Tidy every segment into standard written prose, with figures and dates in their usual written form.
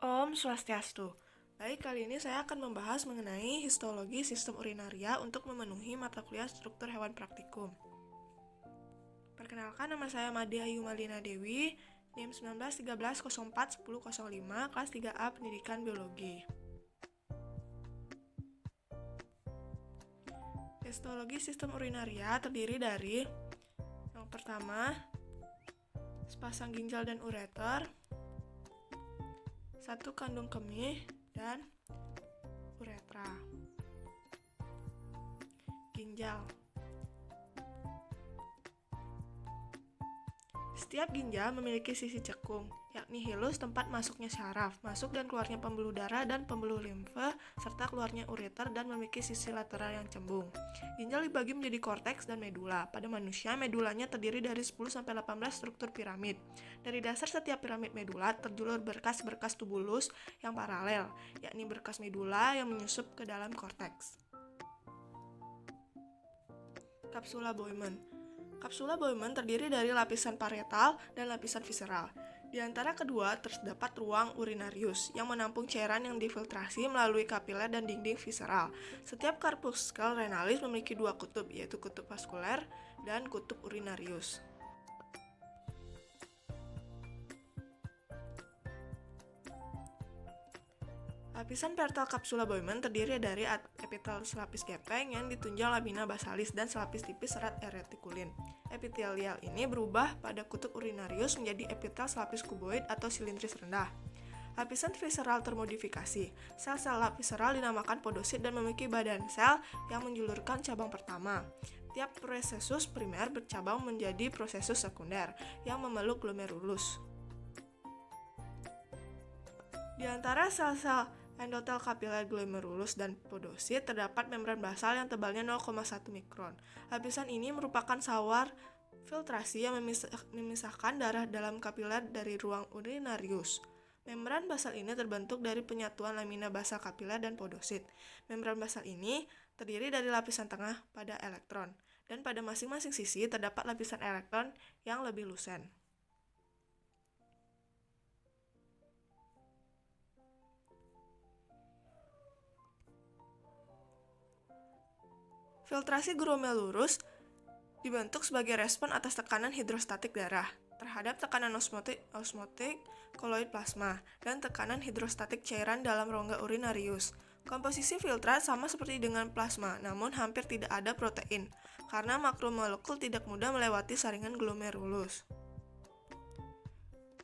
Om Swastiastu. Baik, kali ini saya akan membahas mengenai histologi sistem urinaria untuk memenuhi mata kuliah struktur hewan praktikum. Perkenalkan, nama saya Made Ayu Malina Dewi, NIM 1913041005, kelas 3A Pendidikan Biologi. Histologi sistem urinaria terdiri dari yang pertama, sepasang ginjal dan ureter, satu kandung kemih, dan uretra. Ginjal. Setiap ginjal memiliki sisi cekung, yakni hilus tempat masuknya syaraf, masuk dan keluarnya pembuluh darah dan pembuluh limfe, serta keluarnya ureter dan memiliki sisi lateral yang cembung. Ginjal dibagi menjadi korteks dan medula. Pada manusia, medulanya terdiri dari 10-18 struktur piramid. Dari dasar setiap piramid medula terjulur berkas-berkas tubulus yang paralel, yakni berkas medula yang menyusup ke dalam korteks. Kapsula Bowman. Kapsula Bowman terdiri dari lapisan parietal dan lapisan visceral. Di antara kedua terdapat ruang urinarius yang menampung cairan yang difiltrasi melalui kapiler dan dinding visceral. Setiap corpuscle renalis memiliki dua kutub, yaitu kutub vaskuler dan kutub urinarius. Lapisan pertal kapsula Bowman terdiri dari epitel selapis gepeng yang ditunjang lamina basalis dan selapis tipis serat retikulin. Epitelial ini berubah pada kutub urinarius menjadi epitel selapis kuboid atau silindris rendah. Lapisan visceral termodifikasi. Sel-sel visceral dinamakan podosit dan memiliki badan sel yang menjulurkan cabang pertama. Tiap prosesus primer bercabang menjadi prosesus sekunder yang memeluk glomerulus. Di antara sel-sel endotel kapiler glomerulus dan podosit terdapat membran basal yang tebalnya 0,1 mikron. Lapisan ini merupakan sawar filtrasi yang memisahkan darah dalam kapiler dari ruang urinarius. Membran basal ini terbentuk dari penyatuan lamina basal kapiler dan podosit. Membran basal ini terdiri dari lapisan tengah pada elektron, dan pada masing-masing sisi terdapat lapisan elektron yang lebih lusen. Filtrasi glomerulus dibentuk sebagai respon atas tekanan hidrostatik darah terhadap tekanan osmotik koloid plasma dan tekanan hidrostatik cairan dalam rongga urinarius. Komposisi filtrat sama seperti dengan plasma, namun hampir tidak ada protein, karena makromolekul tidak mudah melewati saringan glomerulus.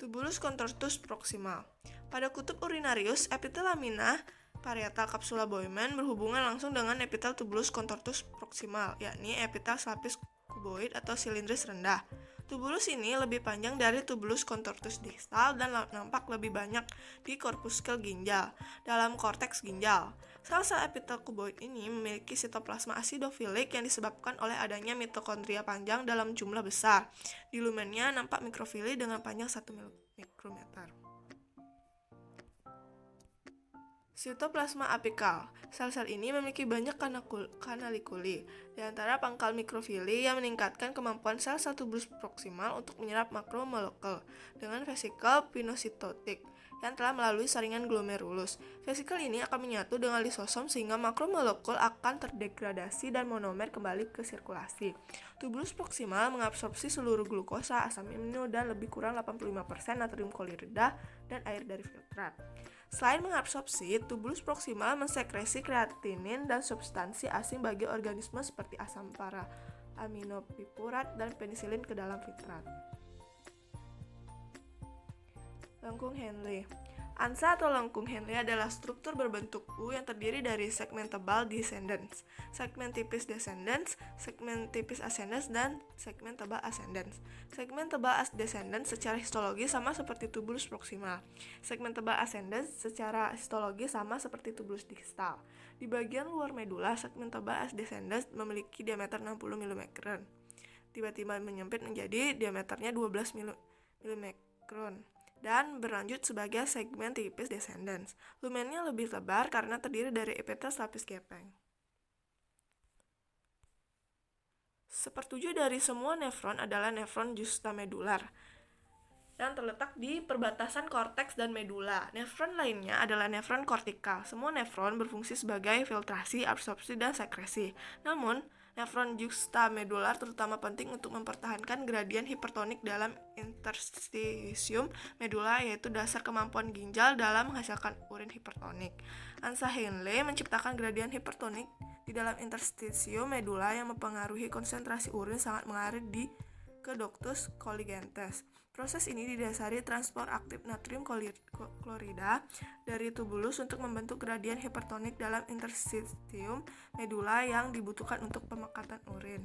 Tubulus contortus proximal. Pada kutub urinarius, epitel lamina parietal kapsula Bowman berhubungan langsung dengan epitel tubulus contortus proximal, yakni epitel selapis kuboid atau silindris rendah. Tubulus ini lebih panjang dari tubulus contortus distal dan nampak lebih banyak di korpuskel ginjal, dalam korteks ginjal. Sel-sel epitel kuboid ini memiliki sitoplasma asidofilik yang disebabkan oleh adanya mitokondria panjang dalam jumlah besar. Di lumennya nampak mikrofili dengan panjang 1 mikrometer. Sitoplasma apikal. Sel-sel ini memiliki banyak kanalikuli, di antara pangkal mikrofili yang meningkatkan kemampuan sel-sel tubulus proksimal untuk menyerap makromolekul dengan vesikel pinositotik yang telah melalui saringan glomerulus. Vesikel ini akan menyatu dengan lisosom sehingga makromolekul akan terdegradasi dan monomer kembali ke sirkulasi. Tubulus proksimal mengabsorpsi seluruh glukosa, asam amino, dan lebih kurang 85% natrium klorida dan air dari filtrat. Selain mengabsorpsi, tubulus proksimal mensekresi kreatinin dan substansi asing bagi organisme seperti asam para aminopipurat dan penisilin ke dalam filtrat. Lengkung Henle. Ansa atau lengkung Henle adalah struktur berbentuk U yang terdiri dari segmen tebal descendens, segmen tipis descendens, segmen tipis ascendens, dan segmen tebal ascendens. Segmen tebal descendens secara histologi sama seperti tubulus proksimal. Segmen tebal ascendens secara histologi sama seperti tubulus distal. Di bagian luar medula, segmen tebal descendens memiliki diameter 60 mm. Tiba-tiba menyempit menjadi diameternya 12 mm. Dan berlanjut sebagai segmen tipis descendens. Lumennya lebih lebar karena terdiri dari epitel selapis gepeng. Sepertujuh dari semua nefron adalah nefron justamedular. yang terletak di perbatasan korteks dan medula. Nefron lainnya adalah nefron kortikal. Semua nefron berfungsi sebagai filtrasi, absorpsi, dan sekresi. Namun, nefron juxtamedular terutama penting untuk mempertahankan gradien hipertonik dalam interstisium medula, yaitu dasar kemampuan ginjal dalam menghasilkan urin hipertonik. Ansa Henle menciptakan gradien hipertonik di dalam interstisium medula yang mempengaruhi konsentrasi urin sangat mengalir ke ductus colligentes. Proses ini didasari transport aktif natrium klorida dari tubulus untuk membentuk gradien hipertonik dalam interstitium medula yang dibutuhkan untuk pemekatan urin.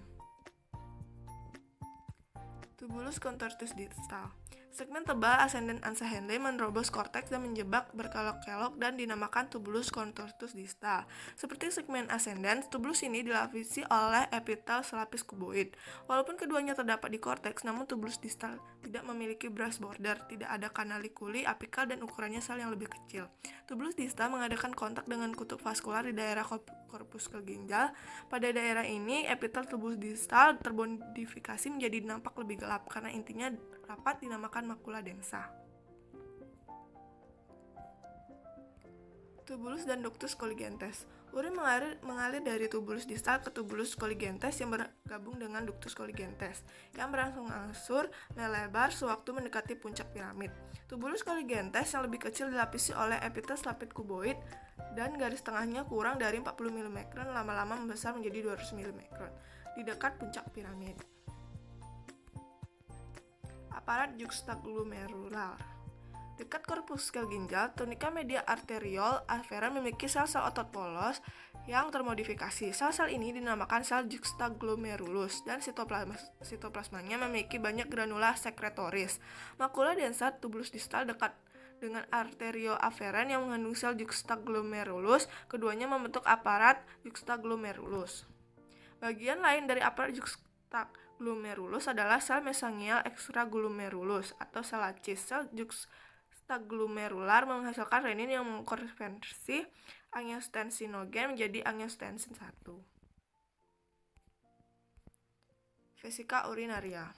Tubulus contortus distal. Segmen tebal ascendent Ansa Henle menerobos korteks dan menjebak berkelok-kelok dan dinamakan tubulus contortus distal. Seperti segmen ascendent, tubulus ini dilapisi oleh epitel selapis kuboid. Walaupun keduanya terdapat di korteks, namun tubulus distal tidak memiliki brush border, tidak ada kanalikuli apikal dan ukurannya sel yang lebih kecil. Tubulus distal mengadakan kontak dengan kutub vaskular di daerah korpuskel ginjal. Pada daerah ini, epitel tubulus distal terbondifikasi menjadi nampak lebih gelap karena intinya rapat dinamakan makula densa. Tubulus dan ductus colligentes. Urin mengalir dari tubulus distal ke tubulus colligentes yang bergabung dengan ductus colligentes yang berangsur-angsur melebar sewaktu mendekati puncak piramid. Tubulus colligentes yang lebih kecil dilapisi oleh epitel selapis kuboid dan garis tengahnya kurang dari 40 mm lama-lama membesar menjadi 200 mm di dekat puncak piramid. Aparat juxtaglomerular. Dekat korpuskel ginjal, tunika media arteriol afferent memiliki sel-sel otot polos yang termodifikasi. Sel-sel ini dinamakan sel juxtaglomerulus dan sitoplasmanya memiliki banyak granula sekretoris. Makula densa tubulus distal dekat dengan arterio afferent yang mengandung sel juxtaglomerulus. Keduanya membentuk aparat juxtaglomerulus. Bagian lain dari aparat juxtaglomerulus adalah sel mesangial extraglomerulus atau sel lacis. Sel juxtaglomerular menghasilkan renin yang mengkonversi angiotensinogen menjadi angiotensin 1. Vesika urinaria.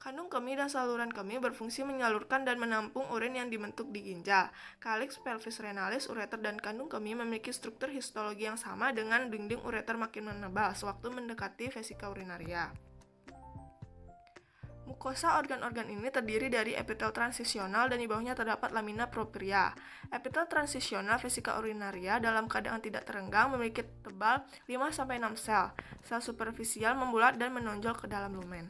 Kandung kemih dan saluran kemih berfungsi menyalurkan dan menampung urin yang dibentuk di ginjal. Calyx, pelvis renalis, ureter, dan kandung kemih memiliki struktur histologi yang sama dengan dinding ureter makin menebal sewaktu mendekati vesika urinaria. Mukosa organ-organ ini terdiri dari epitel transisional dan di bawahnya terdapat lamina propria. Epitel transisional vesika urinaria dalam keadaan tidak terenggang memiliki tebal 5-6 sel. Sel superfisial membulat dan menonjol ke dalam lumen.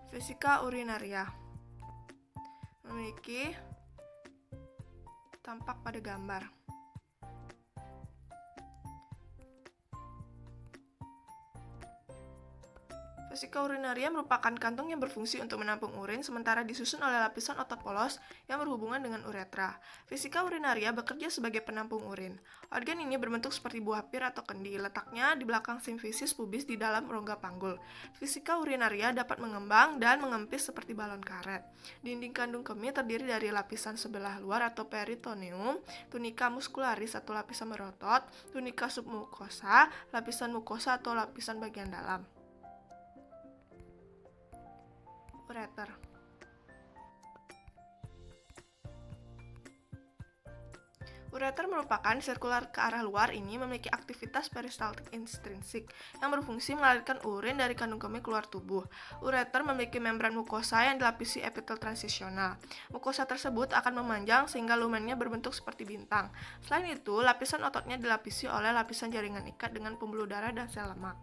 Vesika urinaria memiliki tampak pada gambar. Vesika urinaria merupakan kantung yang berfungsi untuk menampung urin, sementara disusun oleh lapisan otot polos yang berhubungan dengan uretra. Vesika urinaria bekerja sebagai penampung urin. Organ ini berbentuk seperti buah pir atau kendi, letaknya di belakang simfisis pubis di dalam rongga panggul. Vesika urinaria dapat mengembang dan mengempis seperti balon karet. Dinding kandung kemih terdiri dari lapisan sebelah luar atau peritoneum, tunika muscularis atau lapisan merotot, tunika submukosa, lapisan mukosa atau lapisan bagian dalam. Ureter. Ureter merupakan sirkular ke arah luar. Ini memiliki aktivitas peristaltik intrinsik yang berfungsi mengalirkan urin dari kandung kemih keluar tubuh. Ureter memiliki membran mukosa yang dilapisi epitel transisional. Mukosa tersebut akan memanjang sehingga lumennya berbentuk seperti bintang. Selain itu, lapisan ototnya dilapisi oleh lapisan jaringan ikat dengan pembuluh darah dan sel lemak.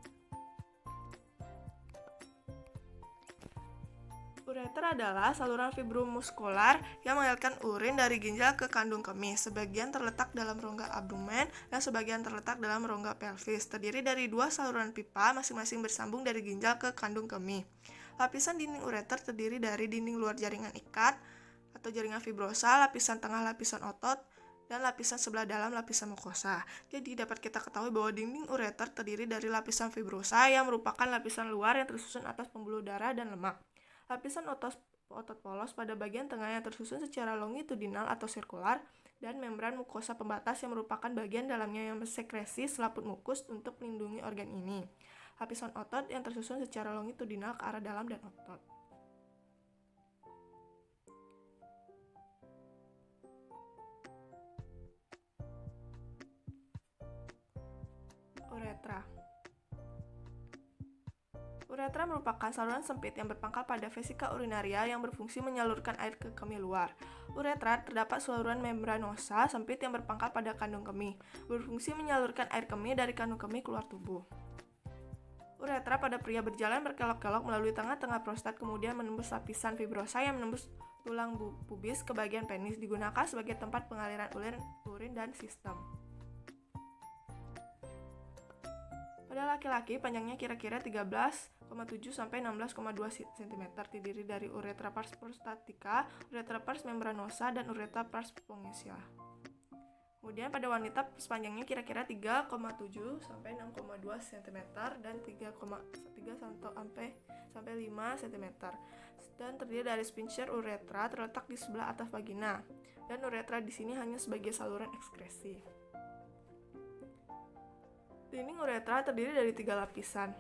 Ureter adalah saluran fibromuskular yang mengalirkan urin dari ginjal ke kandung kemih. Sebagian terletak dalam rongga abdomen dan sebagian terletak dalam rongga pelvis. Terdiri dari 2 saluran pipa, masing-masing bersambung dari ginjal ke kandung kemih. Lapisan dinding ureter terdiri dari dinding luar jaringan ikat atau jaringan fibrosa, lapisan tengah lapisan otot, dan lapisan sebelah dalam lapisan mukosa. Jadi dapat kita ketahui bahwa dinding ureter terdiri dari lapisan fibrosa yang merupakan lapisan luar yang tersusun atas pembuluh darah dan lemak. Lapisan otot polos pada bagian tengah yang tersusun secara longitudinal atau sirkular, dan membran mukosa pembatas yang merupakan bagian dalamnya yang bersekresi selaput mukus untuk melindungi organ ini. lapisan otot yang tersusun secara longitudinal ke arah dalam dan otot. Uretra. Uretra merupakan saluran sempit yang berpangkal pada vesika urinaria yang berfungsi menyalurkan air ke kemih luar. Uretra terdapat saluran membranosa sempit yang berpangkal pada kandung kemih, berfungsi menyalurkan air kemih dari kandung kemih keluar tubuh. Uretra pada pria berjalan berkelok-kelok melalui tengah-tengah prostat, kemudian menembus lapisan fibrosa yang menembus tulang pubis ke bagian penis, digunakan sebagai tempat pengaliran urin dan sistem. Pada laki-laki, panjangnya kira-kira 13,7 sampai 16,2 cm, terdiri dari uretra pars prostatica, uretra pars membranosa, dan uretra pars spongialis. Kemudian pada wanita, panjangnya kira-kira 3,7 sampai 6,2 cm dan 3,3 sampai 5 cm, dan terdiri dari sphincter uretra terletak di sebelah atas vagina, dan uretra di sini hanya sebagai saluran ekskresi. Dinding uretra terdiri dari 3 lapisan.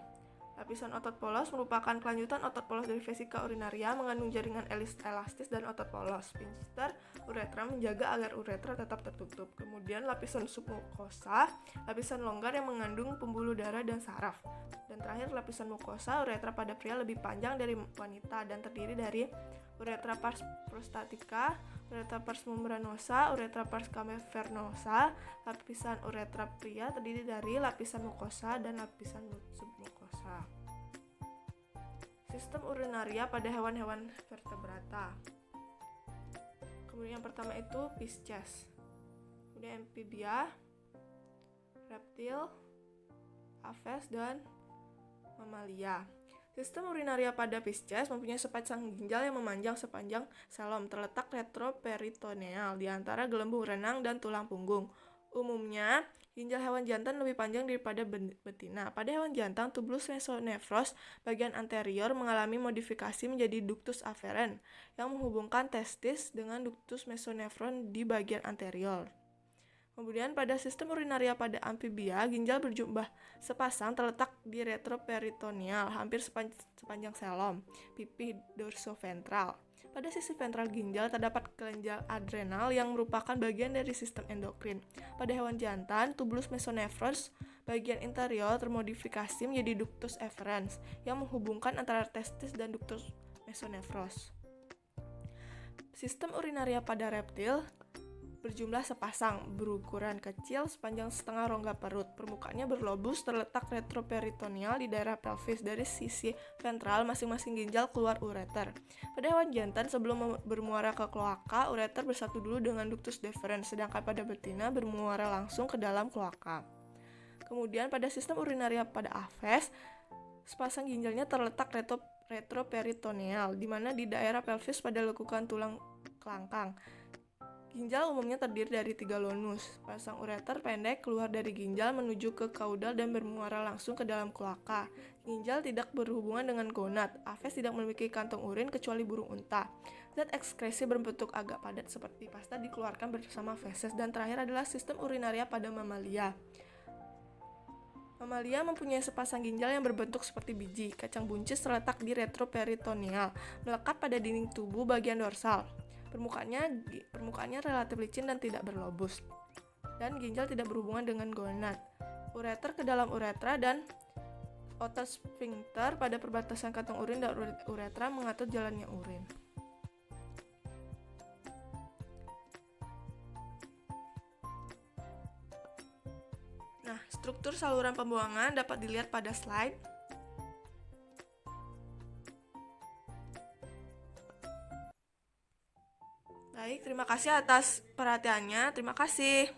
Lapisan otot polos merupakan kelanjutan otot polos dari vesika urinaria, mengandung jaringan elastis dan otot polos. Sphincter uretra menjaga agar uretra tetap tertutup. Kemudian lapisan submukosa, lapisan longgar yang mengandung pembuluh darah dan saraf. Dan terakhir lapisan mukosa uretra pada pria lebih panjang dari wanita dan terdiri dari uretra pars prostatica, uretra pars membranosa, uretra pars cavernosa. Lapisan uretra pria terdiri dari lapisan mukosa dan lapisan submukosa. Sistem urinaria pada hewan-hewan vertebrata. Kemudian yang pertama itu Pisces, kemudian amphibia, reptil, aves, dan mamalia. Sistem urinaria pada Pisces mempunyai sepasang ginjal yang memanjang sepanjang selom, terletak retroperitoneal di antara gelembung renang dan tulang punggung. Umumnya, ginjal hewan jantan lebih panjang daripada betina. Pada hewan jantan, tubulus mesonephros bagian anterior mengalami modifikasi menjadi ductus afferens yang menghubungkan testis dengan ductus mesonephron di bagian anterior. Kemudian pada sistem urinaria pada amfibia, ginjal berjumlah sepasang terletak di retroperitoneal, hampir sepanjang selom, pipi dorsoventral. Pada sisi ventral ginjal terdapat kelenjar adrenal yang merupakan bagian dari sistem endokrin. Pada hewan jantan, tubulus mesonephros bagian interior termodifikasi menjadi ductus efferens yang menghubungkan antara testis dan ductus mesonephros. Sistem urinaria pada reptil berjumlah sepasang, berukuran kecil, sepanjang setengah rongga perut. Permukaannya berlobus, terletak retroperitoneal di daerah pelvis. Dari sisi ventral, masing-masing ginjal keluar ureter. Pada hewan jantan, sebelum bermuara ke kloaka, ureter bersatu dulu dengan ductus deferens, sedangkan pada betina bermuara langsung ke dalam kloaka. Kemudian pada sistem urinaria pada aves, sepasang ginjalnya terletak retroperitoneal, di mana di daerah pelvis pada lekukan tulang kelangkang. Ginjal umumnya terdiri dari 3 lonus. Pasang ureter pendek keluar dari ginjal menuju ke kaudal dan bermuara langsung ke dalam kloaka. Ginjal tidak berhubungan dengan gonad. Aves tidak memiliki kantong urin kecuali burung unta. Zat ekskresi berbentuk agak padat seperti pasta dikeluarkan bersama feses. Dan terakhir adalah sistem urinaria pada mamalia. Mamalia mempunyai sepasang ginjal yang berbentuk seperti biji. Kacang buncis terletak di retroperitoneal, melekat pada dinding tubuh bagian dorsal. Permukaannya relatif licin dan tidak berlobus. Dan ginjal tidak berhubungan dengan gonad. Ureter ke dalam uretra dan otot sphincter pada perbatasan kantong urin dan uretra mengatur jalannya urin. Nah, struktur saluran pembuangan dapat dilihat pada slide. Baik, terima kasih atas perhatiannya. Terima kasih.